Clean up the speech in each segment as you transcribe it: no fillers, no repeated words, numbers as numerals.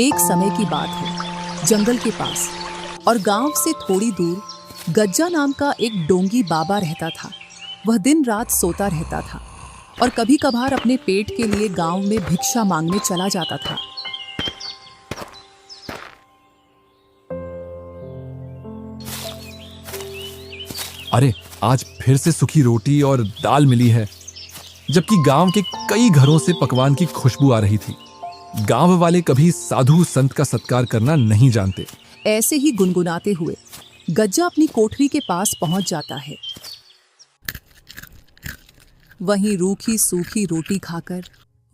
एक समय की बात है, जंगल के पास और गांव से थोड़ी दूर गज्जा नाम का एक डोंगी बाबा रहता था। वह दिन रात सोता रहता था और कभी कभार अपने पेट के लिए गांव में भिक्षा मांगने चला जाता था। अरे, आज फिर से सूखी रोटी और दाल मिली है, जबकि गांव के कई घरों से पकवान की खुशबू आ रही थी। गांव वाले कभी साधु संत का सत्कार करना नहीं जानते। ऐसे ही गुनगुनाते हुए गज्जा अपनी कोठरी के पास पहुंच जाता है। वहीं रूखी सूखी रोटी खाकर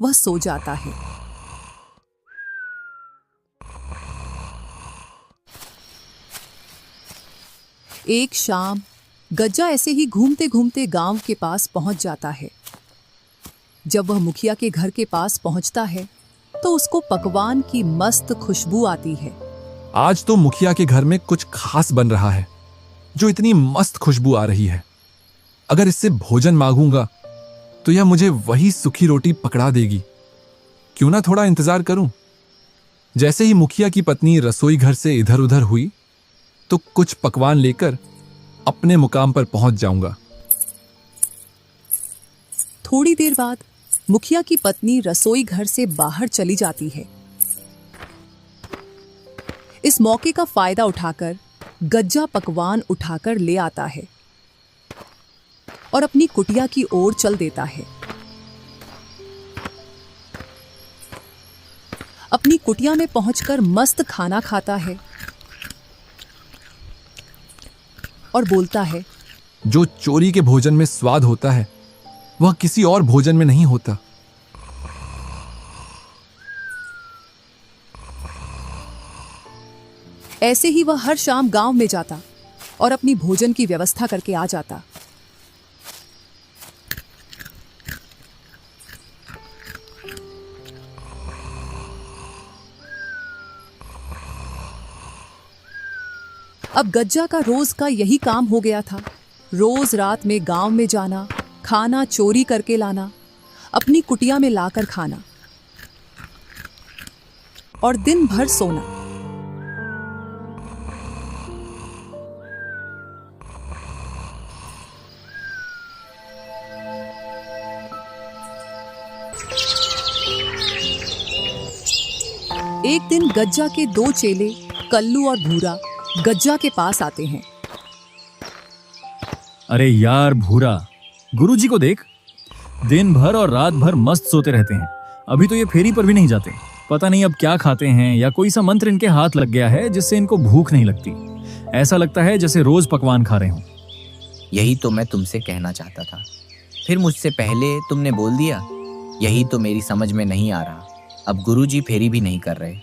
वह सो जाता है। एक शाम गज्जा ऐसे ही घूमते घूमते गांव के पास पहुंच जाता है। जब वह मुखिया के घर के पास पहुंचता है तो उसको पकवान की मस्त खुशबू आती है। आज तो मुखिया के घर में कुछ खास बन रहा है, जो इतनी मस्त खुशबू आ रही है। अगर इससे भोजन मांगूंगा तो यह मुझे वही सूखी रोटी पकड़ा देगी। क्यों ना थोड़ा इंतजार करूं। जैसे ही मुखिया की पत्नी रसोई घर से इधर उधर हुई तो कुछ पकवान लेकर अपने मुकाम पर पहुंच जाऊंगा। थोड़ी देर बाद मुखिया की पत्नी रसोई घर से बाहर चली जाती है। इस मौके का फायदा उठाकर गज्जा पकवान उठाकर ले आता है और अपनी कुटिया की ओर चल देता है। अपनी कुटिया में पहुंचकर मस्त खाना खाता है और बोलता है, जो चोरी के भोजन में स्वाद होता है वह किसी और भोजन में नहीं होता। ऐसे ही वह हर शाम गांव में जाता और अपनी भोजन की व्यवस्था करके आ जाता। अब गज्जा का रोज का यही काम हो गया था। रोज रात में गांव में जाना, खाना चोरी करके लाना, अपनी कुटिया में लाकर खाना और दिन भर सोना। एक दिन गज्जा के दो चेले कल्लू और भूरा गज्जा के पास आते हैं। अरे यार भूरा, गुरुजी को देख, दिन भर और रात भर मस्त सोते रहते हैं। अभी तो ये फेरी पर भी नहीं जाते। पता नहीं अब क्या खाते हैं या कोई सा मंत्र इनके हाथ लग गया है जिससे इनको भूख नहीं लगती। ऐसा लगता है जैसे रोज पकवान खा रहे हों। यही तो मैं तुमसे कहना चाहता था, फिर मुझसे पहले तुमने बोल दिया। यही तो मेरी समझ में नहीं आ रहा। अब गुरुजी फेरी भी नहीं कर रहे।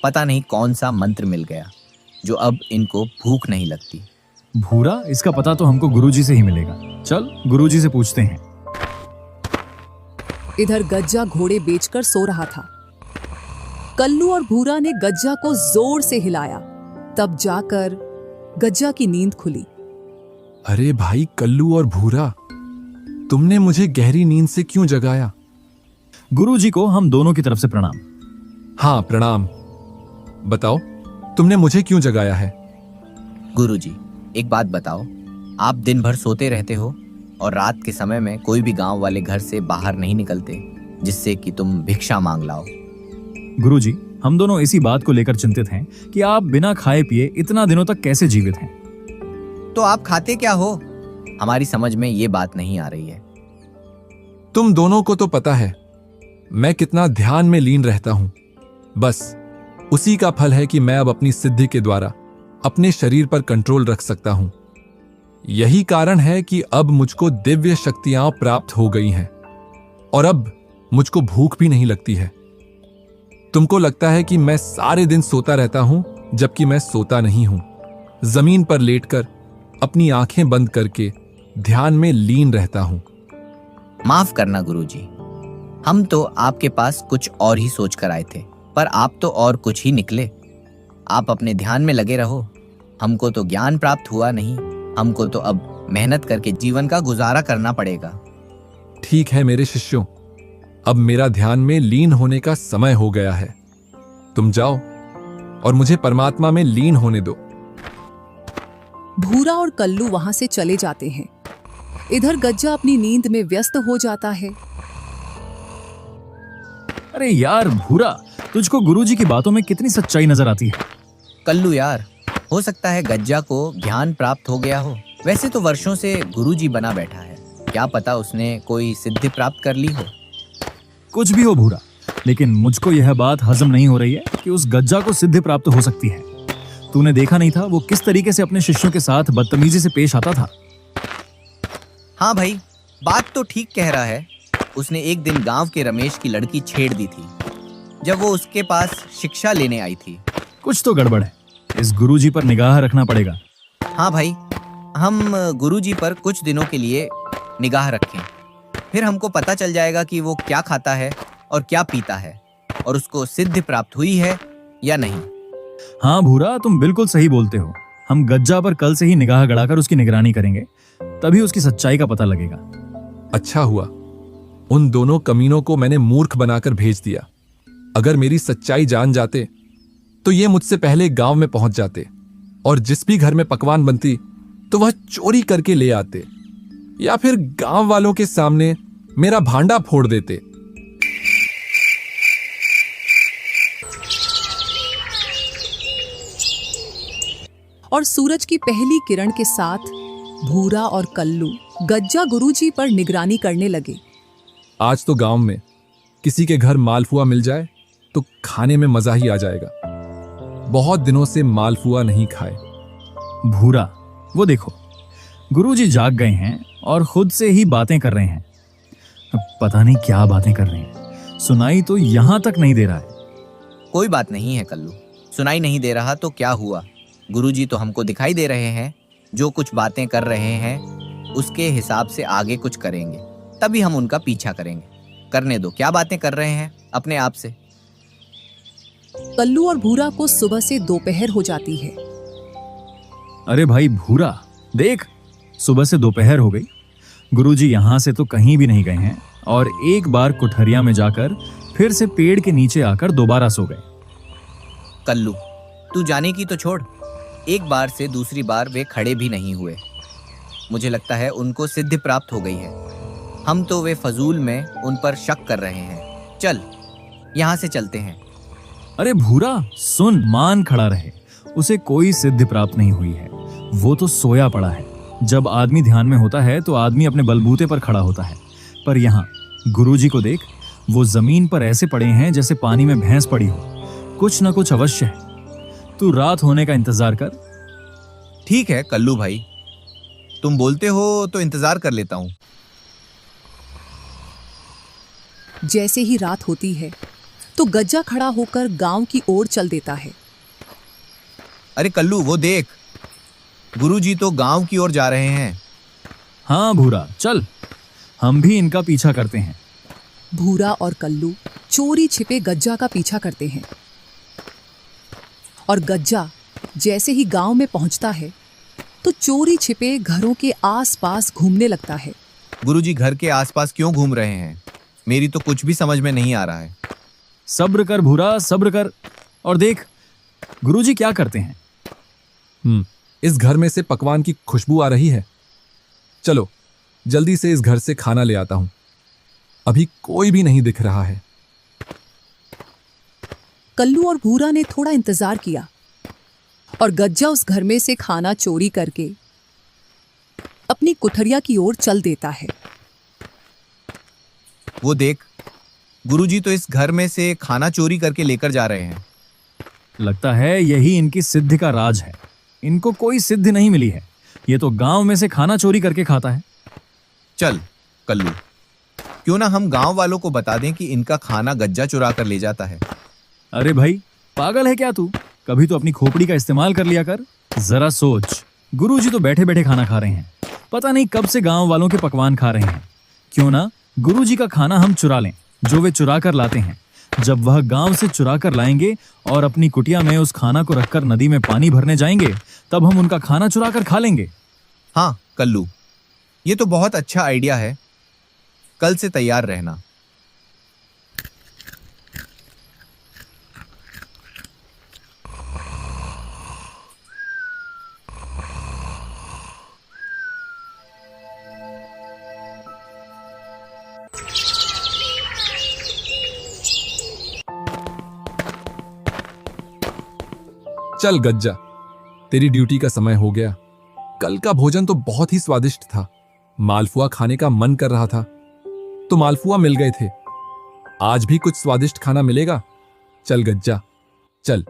पता नहीं कौन सा मंत्र मिल गया जो अब इनको भूख नहीं लगती। भूरा, इसका पता तो हमको गुरुजी से ही मिलेगा। चल गुरुजी से पूछते हैं। इधर गज्जा घोड़े बेचकर सो रहा था। कल्लू और भूरा ने गज्जा को जोर से हिलाया, तब जाकर गज्जा की नींद खुली। अरे भाई कल्लू और भूरा, तुमने मुझे गहरी नींद से क्यों जगाया? गुरुजी को हम दोनों की तरफ से प्रणाम। हाँ प्रणाम। बताओ, तुमने मुझे क्यों जगाया है? गुरुजी, एक बात बताओ, आप दिन भर सोते रहते हो और रात के समय में कोई भी गांव वाले घर से बाहर नहीं निकलते जिससे कि तुम भिक्षा मांग लाओ। गुरुजी, हम दोनों इसी बात को लेकर चिंतित हैं कि आप बिना खाए पिए इतना दिनों तक कैसे जीवित हैं। तो आप खाते क्या हो? हमारी समझ में ये बात नहीं आ रही है। तुम दोनों को तो पता है मैं कितना ध्यान में लीन रहता हूं। बस उसी का फल है कि मैं अब अपनी सिद्धि के द्वारा अपने शरीर पर कंट्रोल रख सकता हूं। यही कारण है कि अब मुझको दिव्य शक्तियां प्राप्त हो गई हैं और अब मुझको भूख भी नहीं लगती है। तुमको लगता है कि मैं सारे दिन सोता रहता हूं, जबकि मैं सोता नहीं हूं। जमीन पर लेटकर अपनी आंखें बंद करके ध्यान में लीन रहता हूं। माफ करना गुरुजी, हम तो आपके पास कुछ और ही सोच कर आए थे, पर आप तो और कुछ ही निकले। आप अपने ध्यान में लगे रहो। हमको तो ज्ञान प्राप्त हुआ नहीं, हमको तो अब मेहनत करके जीवन का गुजारा करना पड़ेगा। ठीक है मेरे शिष्यों, अब मेरा ध्यान में लीन होने का समय हो गया है। तुम जाओ और मुझे परमात्मा में लीन होने दो। भूरा और कल्लू वहां से चले जाते हैं। इधर गज्जा अपनी नींद में व्यस्त हो जाता है। अरे यार भूरा, तुझको गुरुजी की बातों में कितनी सच्चाई नजर आती है। कल्लू यार, हो सकता है गज्जा को ज्ञान प्राप्त हो गया हो। वैसे तो वर्षों से गुरुजी बना बैठा है, क्या पता उसने कोई सिद्धि प्राप्त कर ली हो। कुछ भी हो भूरा, लेकिन मुझको यह बात हजम नहीं हो रही है कि उस गज्जा को सिद्धि प्राप्त हो सकती है। तूने देखा नहीं था वो किस तरीके से अपने शिष्यों के साथ बदतमीजी से पेश आता था। हाँ भाई, बात तो ठीक कह रहा है। उसने एक दिन गांव के रमेश की लड़की छेड़ दी थी जब वो उसके पास शिक्षा लेने आई थी। कुछ तो गड़बड़ है, इस गुरुजी पर निगाह रखना पड़ेगा। हाँ भाई, हम गुरुजी पर कुछ दिनों के लिए निगाह रखें, फिर हमको पता चल जाएगा कि वो क्या खाता है और क्या पीता है और उसको सिद्धि प्राप्त हुई है या नहीं। हाँ भूरा, तुम बिल्कुल सही बोलते हो। हम गज्जा पर कल से ही निगाह गड़ाकर उसकी निगरानी करेंगे, तभी उसकी सच्चाई का पता लगेगा। अच्छा हुआ उन दोनों कमीनों को मैंने मूर्ख बनाकर भेज दिया। अगर मेरी सच्चाई जान जाते तो ये मुझसे पहले गांव में पहुंच जाते और जिस भी घर में पकवान बनती तो वह चोरी करके ले आते या फिर गांव वालों के सामने मेरा भांडा फोड़ देते। और सूरज की पहली किरण के साथ भूरा और कल्लू गज्जा गुरुजी पर निगरानी करने लगे। आज तो गांव में किसी के घर मालपुआ मिल जाए तो खाने में मजा ही आ जाएगा। बहुत दिनों से मालपुआ नहीं खाए। भूरा, वो देखो, गुरुजी जाग गए हैं और खुद से ही बातें कर रहे हैं। पता नहीं क्या बातें कर रहे हैं, सुनाई तो यहां तक नहीं दे रहा है। कोई बात नहीं है कल्लू, सुनाई नहीं दे रहा तो क्या हुआ, गुरुजी तो हमको दिखाई दे रहे हैं। जो कुछ बातें कर रहे हैं उसके हिसाब से आगे कुछ करेंगे, तभी हम उनका पीछा करेंगे। करने दो, क्या बातें कर रहे हैं अपने आप से। कल्लू और भूरा को सुबह से दोपहर हो जाती है। अरे भाई भूरा, देख, सुबह से दोपहर हो गई। गुरुजी यहां से तो कहीं भी नहीं गए हैं और एक बार कुठरिया में जाकर फिर से पेड़ के नीचे आकर दोबारा सो गए। कल्लू, तू जाने की तो छोड़, एक बार से दूसरी बार वे खड़े भी नहीं हुए। मुझे लगता है उनको सिद्धि प्राप्त हो गई है। हम तो वे फजूल में उन पर शक कर रहे हैं। चल, यहाँ से चलते हैं। अरे भूरा सुन, मान खड़ा रहे, उसे कोई सिद्धि प्राप्त नहीं हुई है, वो तो सोया पड़ा है। जब आदमी ध्यान में होता है तो आदमी अपने बलबूते पर खड़ा होता है, पर यहाँ गुरुजी को देख, वो जमीन पर ऐसे पड़े हैं जैसे पानी में भैंस पड़ी हो। कुछ ना कुछ अवश्य है। तू रात होने का इंतजार कर। ठीक है कल्लू भाई, तुम बोलते हो तो इंतजार कर लेता हूँ। जैसे ही रात होती है तो गज्जा खड़ा होकर गांव की ओर चल देता है। अरे कल्लू, वो देख, गुरुजी तो गांव की ओर जा रहे हैं। हाँ भूरा, चल, हम भी इनका पीछा करते हैं। भूरा और कल्लू चोरी छिपे गज्जा का पीछा करते हैं और गज्जा जैसे ही गांव में पहुंचता है तो चोरी छिपे घरों के आसपास घूमने लगता है। गुरुजी घर के आसपास क्यों घूम रहे हैं, मेरी तो कुछ भी समझ में नहीं आ रहा है। सब्र कर भूरा, सब्र कर, और देख गुरुजी क्या करते हैं। इस घर में से पकवान की खुशबू आ रही है। चलो जल्दी से इस घर से खाना ले आता हूं। अभी कोई भी नहीं दिख रहा है। कल्लू और भूरा ने थोड़ा इंतजार किया और गज्जा उस घर में से खाना चोरी करके अपनी कुठरिया की ओर चल देता है। वो देख, गुरुजी तो इस घर में से खाना चोरी करके लेकर जा रहे हैं। लगता है यही इनकी सिद्धि का राज है। इनको कोई सिद्धि नहीं मिली है, ये तो गांव में से खाना चोरी करके खाता है। चल कल्लू, क्यों ना हम गांव वालों को बता दें कि इनका खाना गज्जा चुरा कर ले जाता है। अरे भाई, पागल है क्या तू? कभी तो अपनी खोपड़ी का इस्तेमाल कर लिया कर। जरा सोच, गुरुजी तो बैठे बैठे खाना खा रहे हैं, पता नहीं कब से गांव वालों के पकवान खा रहे हैं। क्यों ना गुरुजी का खाना हम चुरा लें, जो वे चुरा कर लाते हैं। जब वह गांव से चुरा कर लाएंगे और अपनी कुटिया में उस खाना को रखकर नदी में पानी भरने जाएंगे, तब हम उनका खाना चुरा कर खा लेंगे। हाँ कल्लू, ये तो बहुत अच्छा आइडिया है। कल से तैयार रहना। चल गज्जा, तेरी ड्यूटी का समय हो गया। कल का भोजन तो बहुत ही स्वादिष्ट था। मालपुआ खाने का मन कर रहा था तो मालपुआ मिल गए थे। आज भी कुछ स्वादिष्ट खाना मिलेगा। चल गज्जा, चल।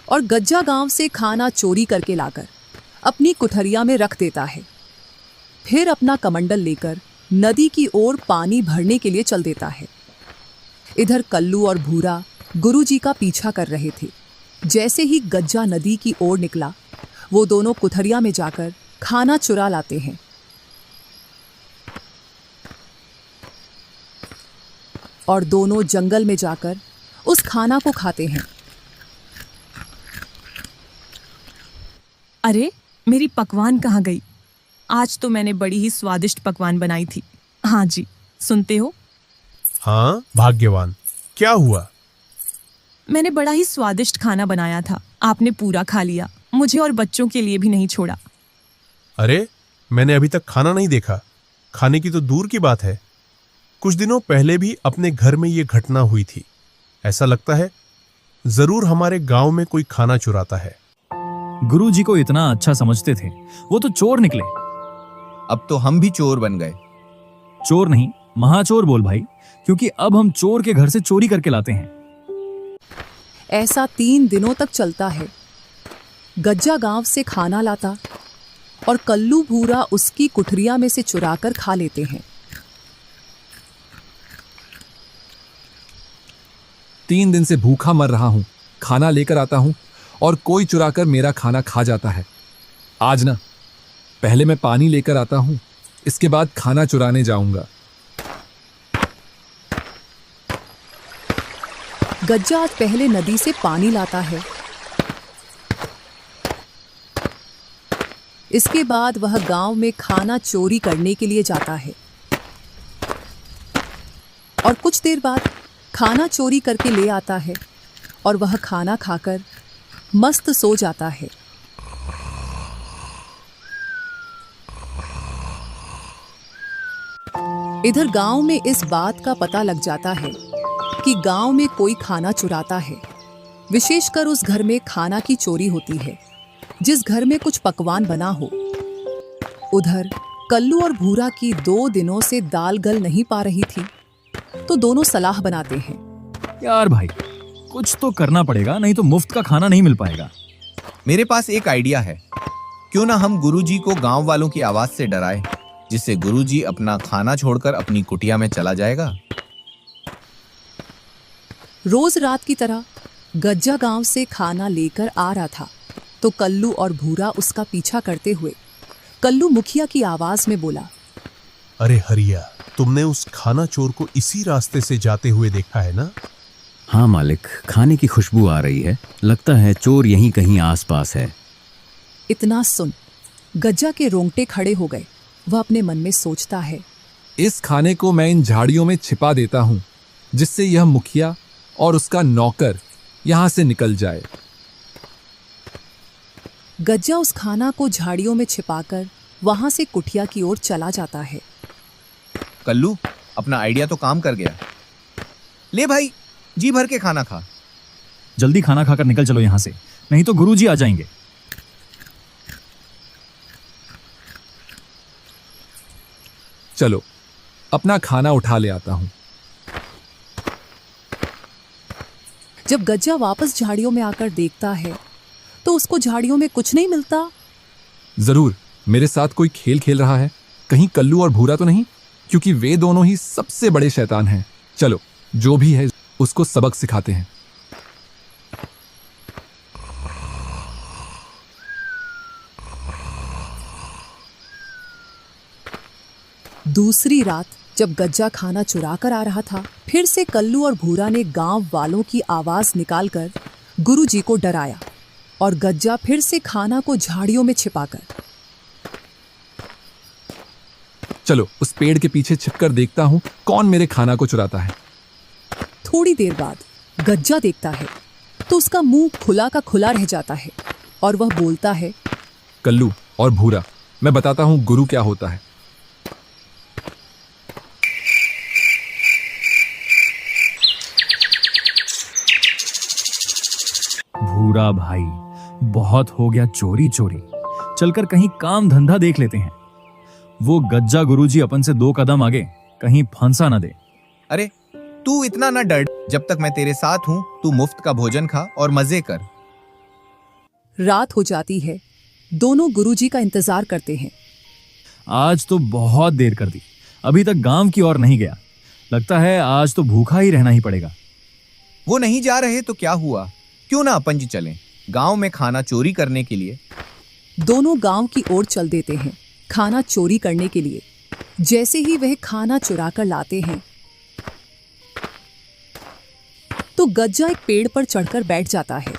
और गज्जा गांव से खाना चोरी करके लाकर अपनी कुठरिया में रख देता है। फिर अपना कमंडल लेकर नदी की ओर पानी भरने के लिए चल देता है। इधर कल्लू और भूरा गुरुजी का पीछा कर रहे थे। जैसे ही गज्जा नदी की ओर निकला, वो दोनों कुठरिया में जाकर खाना चुरा लाते हैं। और दोनों जंगल में जाकर उस खाना को खाते हैं। अरे, मेरी पकवान कहाँ गई? आज तो मैंने बड़ी ही स्वादिष्ट पकवान बनाई थी। हाँ जी, सुनते हो? हाँ भाग्यवान, क्या हुआ? मैंने बड़ा ही स्वादिष्ट खाना बनाया था। आपने पूरा खा लिया, मुझे और बच्चों के लिए भी नहीं छोड़ा। अरे, मैंने अभी तक खाना नहीं देखा। खाने की तो दूर की बात है। कुछ दिनों पहले भी अपने घर में ये घटना हुई थी। ऐसा लगता है जरूर हमारे गांव में कोई खाना चुराता है। गुरुजी को इतना अच्छा समझते थे, वो तो चोर निकले। अब तो हम भी चोर बन गए। चोर नहीं, महाचोर बोल भाई, क्योंकि अब हम चोर के घर से चोरी करके लाते हैं। ऐसा 3 दिनों तक चलता है। गज्जा गांव से खाना लाता और कल्लू भूरा उसकी कुठरिया में से चुराकर खा लेते हैं। 3 दिन से भूखा मर रहा हूं। खाना लेकर आता हूं और कोई चुराकर मेरा खाना खा जाता है। आज ना, पहले मैं पानी लेकर आता हूं, इसके बाद खाना चुराने जाऊंगा। गज्जा आज पहले नदी से पानी लाता है। इसके बाद वह गांव में खाना चोरी करने के लिए जाता है और कुछ देर बाद खाना चोरी करके ले आता है और वह खाना खाकर मस्त सो जाता है। इधर गांव में इस बात का पता लग जाता है कि गांव में कोई खाना चुराता है। विशेषकर उस घर में खाना की चोरी होती है जिस घर में कुछ पकवान बना हो। उधर कल्लू और भूरा की 2 दिनों से दाल गल नहीं पा रही थी, तो दोनों सलाह बनाते हैं। यार भाई, कुछ तो करना पड़ेगा, नहीं तो मुफ्त का खाना नहीं मिल पाएगा। मेरे पास एक आइडिया है। क्यों ना हम गुरुजी को गांव वालों की आवाज से डराएं, जिससे गुरुजी अपना खाना छोड़कर अपनी कुटिया में चला जाएगा। रोज रात की तरह गज्जा गांव से खाना लेकर आ रहा था, तो कल्लू और भूरा उसका पीछा करते हुए कल्लू मुखिया की आवाज में बोला, अरे हरिया, तुमने उस खाना चोर को इसी रास्ते से जाते हुए देखा है ना? हाँ मालिक, खाने की खुशबू आ रही है। लगता है चोर यहीं कहीं आसपास है। इतना सुन गज्जा के रोंगटे खड़े हो गए। वह अपने मन में सोचता है, इस खाने को मैं इन झाड़ियों में छिपा देता हूं, जिससे यह मुखिया और उसका नौकर यहां से निकल जाए। गज्जा उस खाना को झाड़ियों में छिपाकर वहां से कुटिया की ओर चला जाता है। कल्लू, अपना आइडिया तो काम कर गया। ले भाई, जी भर के खाना खा। जल्दी खाना खाकर निकल चलो यहाँ से, नहीं तो गुरुजी आ जाएंगे। चलो, अपना खाना उठा ले आता हूं। जब गज्जा वापस झाड़ियों में आकर देखता है तो उसको झाड़ियों में कुछ नहीं मिलता। जरूर मेरे साथ कोई खेल खेल रहा है। कहीं कल्लू और भूरा तो नहीं, क्योंकि वे दोनों ही सबसे बड़े शैतान हैं। चलो, जो भी है उसको सबक सिखाते हैं। दूसरी रात जब गज्जा खाना चुरा कर आ रहा था, फिर से कल्लू और भूरा ने गांव वालों की आवाज निकालकर गुरुजी को डराया और गज्जा फिर से खाना को झाड़ियों में छिपाकर। चलो, उस पेड़ के पीछे छिपकर देखता हूं कौन मेरे खाना को चुराता है। थोड़ी देर बाद गज्जा देखता है तो उसका मुंह खुला का खुला रह जाता है और वह बोलता है, कल्लू और भूरा, मैं बताता हूं गुरु क्या होता है। भूरा भाई, बहुत हो गया चोरी चोरी। चलकर कहीं काम धंधा देख लेते हैं। वो गज्जा गुरुजी अपन से 2 कदम आगे, कहीं फंसा ना दे। अरे तू इतना ना डर, जब तक मैं तेरे साथ हूं तू मुफ्त का भोजन खा और मजे कर। रात हो जाती है। दोनों गुरुजी का इंतजार करते हैं। आज तो बहुत देर कर दी, अभी तक गांव की ओर नहीं गया। लगता है आज तो भूखा ही रहना ही पड़ेगा। वो नहीं जा रहे तो क्या हुआ, क्यों ना अपन जी चलें गांव में खाना चोरी करने के लिए। दोनों गांव की ओर चल देते हैं खाना चोरी करने के लिए। जैसे ही वह खाना चुरा कर लाते हैं तो गज्जा एक पेड़ पर चढ़कर बैठ जाता है।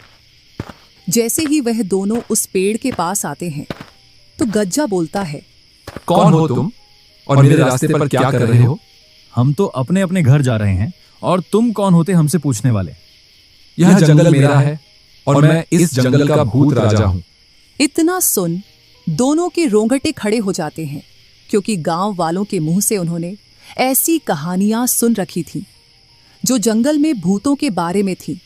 जैसे ही वह दोनों उस पेड़ के पास आते हैं तो गज्जा बोलता है, कौन हो तुम और मेरे रास्ते पर क्या कर रहे हो? हम तो अपने अपने घर जा रहे हैं, और तुम कौन होते हमसे पूछने वाले? यह जंगल मेरा है और मैं इस जंगल का भूत राजा हूँ। इतना सुन दोनों के रोंगटे खड़े हो जाते हैं, क्योंकि गांव वालों के मुंह से उन्होंने ऐसी कहानियां सुन रखी थी जो जंगल में भूतों के बारे में थी।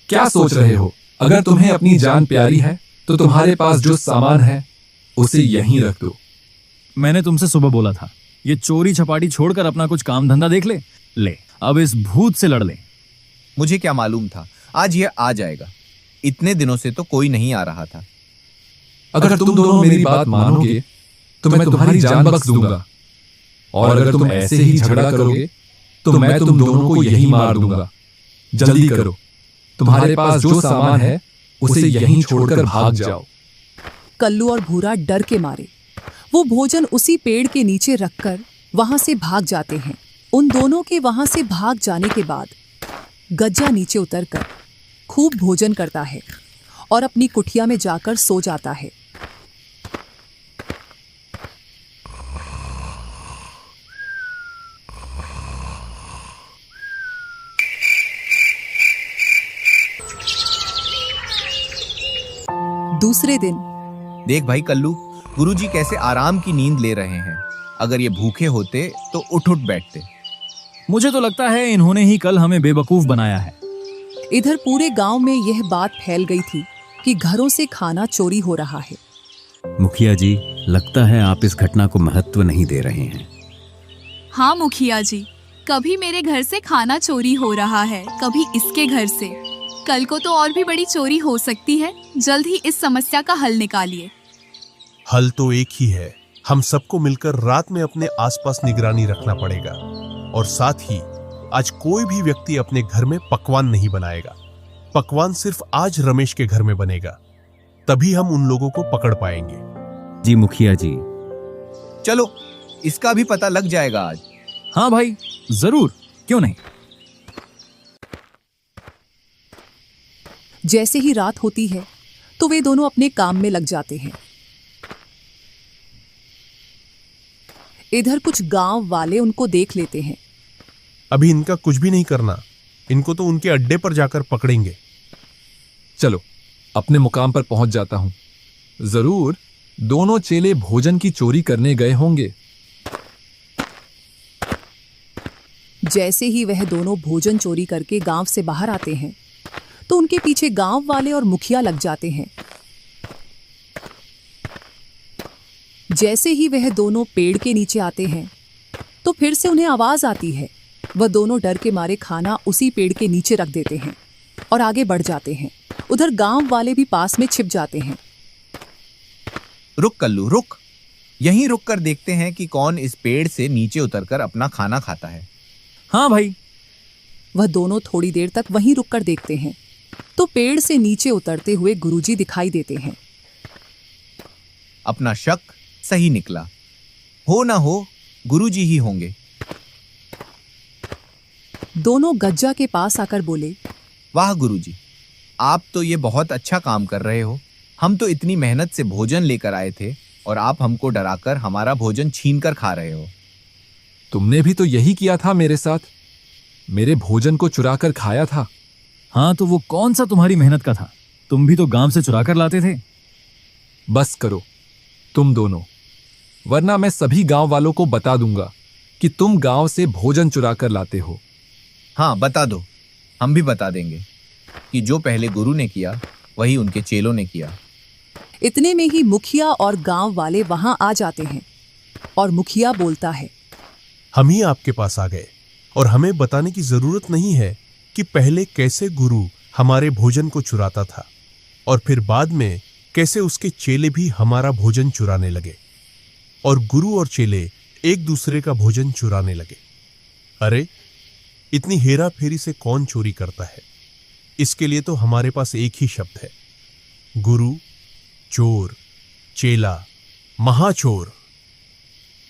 क्या सोच रहे हो? अगर तुम्हें अपनी जान प्यारी है तो तुम्हारे पास जो सामान है उसे यहीं रख दो। मैंने तुमसे सुबह बोला था, ये चोरी छपाटी छोड़कर अपना कुछ काम धंधा देख ले। ले, अब इस भूत से लड़ ले। मुझे क्या मालूम था आज यह आ जाएगा। इतने दिनों से तो कोई नहीं आ रहा था। अगर तुम दोनों मेरी बात मानोगे तो मैं तुम्हारी जान बख्श दूंगा, और अगर तुम ऐसे ही झगड़ा करोगे तो मैं तुम दोनों को यहीं मार दूंगा। जल्दी करो, तुम्हारे पास जो सामान है उसे यहीं छोड़कर भाग जाओ। कल्लू और भूरा डर के मारे वो भोजन उसी पेड़ के नीचे रखकर वहां से भाग जाते हैं। उन दोनों के वहां से भाग जाने के बाद गज्जा नीचे उतरकर खूब भोजन करता है और अपनी कुटिया में जाकर सो जाता है। दूसरे दिन देख भाई कल्लू, गुरुजी कैसे आराम की नींद ले रहे हैं। अगर ये भूखे होते तो उठ बैठते। मुझे तो लगता है इन्होंने ही कल हमें बेवकूफ बनाया है। इधर पूरे गांव में यह बात फैल गई थी कि घरों से खाना चोरी हो रहा है। मुखिया जी, लगता है आप इस घटना को महत्व नहीं दे रहे हैं। हाँ मुखिया जी, कभी मेरे घर से खाना चोरी हो रहा है, कभी इसके घर से। कल को तो और भी बड़ी चोरी हो सकती है। जल्द ही इस समस्या का हल निकालिए। हल तो एक ही है, हम सबको मिलकर रात में अपने आसपास निगरानी रखना पड़ेगा, और साथ ही आज कोई भी व्यक्ति अपने घर में पकवान नहीं बनाएगा। पकवान सिर्फ आज रमेश के घर में बनेगा, तभी हम उन लोगों को पकड़ पाएंगे। जी मुखिया जी। चलो, इसका भी पता लग जाएगा आज। हाँ भाई, जरूर, क्यों नहीं। जैसे ही रात होती है तो वे दोनों अपने काम में लग जाते हैं। इधर कुछ गांव वाले उनको देख लेते हैं। अभी इनका कुछ भी नहीं करना, इनको तो उनके अड्डे पर जाकर पकड़ेंगे। चलो, अपने मुकाम पर पहुंच जाता हूं। जरूर दोनों चेले भोजन की चोरी करने गए होंगे। जैसे ही वह दोनों भोजन चोरी करके गांव से बाहर आते हैं तो उनके पीछे गांव वाले और मुखिया लग जाते हैं। जैसे ही वह दोनों पेड़ के नीचे आते हैं तो फिर से उन्हें आवाज आती है। वह दोनों डर के मारे खाना उसी पेड़ के नीचे रख देते हैं और आगे बढ़ जाते हैं। उधर गांव वाले भी पास में छिप जाते हैं। रुक कल्लू, रुक। यहीं रुक कर देखते हैं कि कौन इस पेड़ से नीचे उतरकर अपना खाना खाता है। हाँ भाई। वह दोनों थोड़ी देर तक वहीं रुककर देखते हैं तो पेड़ से नीचे उतरते हुए गुरुजी दिखाई देते हैं। अपना शक सही निकला। हो ना हो, गुरुजी ही होंगे। दोनों गज्जा के पास आकर बोले, वाह गुरुजी, आप तो ये बहुत अच्छा काम कर रहे हो। हम तो इतनी मेहनत से भोजन लेकर आए थे और आप हमको डराकर हमारा भोजन छीन कर खा रहे हो। तुमने भी तो यही किया था मेरे साथ, मेरे भोजन को चुरा कर खाया था। हाँ, तो वो कौन सा तुम्हारी मेहनत का था? तुम भी तो गांव से चुरा कर लाते थे। बस करो तुम दोनों, वरना मैं सभी गांव वालों को बता दूंगा कि तुम गांव से भोजन चुरा कर लाते हो। हाँ, बता दो, हम भी बता देंगे। कि जो पहले गुरु ने किया वही उनके चेलों ने किया। इतने में ही मुखिया और गांव वाले वहां आ जाते हैं और मुखिया बोलता है, हम ही आपके पास आ गए और हमें बताने की जरूरत नहीं है कि पहले कैसे गुरु हमारे भोजन को चुराता था और फिर बाद में कैसे उसके चेले भी हमारा भोजन चुराने लगे और गुरु और चेले एक दूसरे का भोजन चुराने लगे। अरे इतनी हेरा फेरी से कौन चोरी करता है? इसके लिए तो हमारे पास एक ही शब्द है, गुरु, चोर, चेला, महाचोर।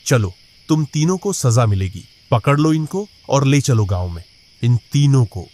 चलो, तुम तीनों को सजा मिलेगी। पकड़ लो इनको और ले चलो गांव में, इन तीनों को।